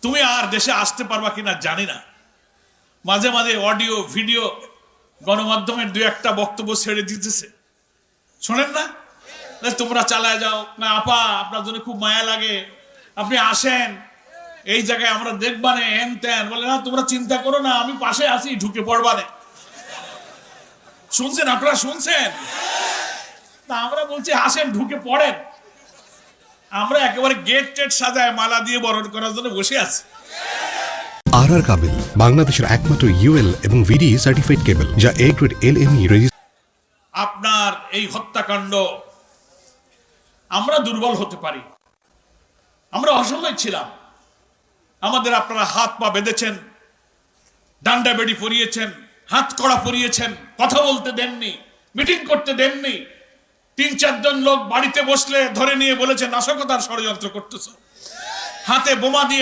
তুমি আর দেশে আসতে পারবা কিনা জানি না। মাঝে মাঝে অডিও ভিডিও গণমাধ্যমের দুই একটা বক্তব্য ছেড়ে দিতেছে, শোনেন না? তোমরা চালায় যাও না আপা, আপনার জন্য খুব মায়া লাগে, আপনি আসেন, এই জায়গায় আমরা দেখবানে, হেন তেন বলে। না, তোমরা চিন্তা করো না, আমি পাশে আছি, ঢুকে পড়বানে। শুনছেন আপনারা? শুনছেন? তা আমরা বলছি আসেন, ঢুকে পড়েন। আমরা একেবারে গেট টেট সাজায় মালা দিয়ে বরণ করার জন্য বসে আছি। আর কাবেল বাংলাদেশের একমাত্র ইউএল এবং ভিডি সার্টিফাইড কেবল, যা A গ্রেড LME রেজিস্ট্রেশন। আপনার এই হত্যাকাণ্ড, আমরা দুর্বল হতে পারি, আমরা অসহায় ছিলাম, আমাদের আপনারা হাত পা বেঁধেছেন, ডান্ডা বেড়ি পরিয়েছেন, হাত কড়া পরিয়েছেন, কথা বলতে দেননি, মিটিং করতে দেননি। ৩-৪ জন লোক বাড়িতে বসলে ধরে নিয়ে বলেছে নাশকতার ষড়যন্ত্র করতেছ, হাতে বোমা দিয়ে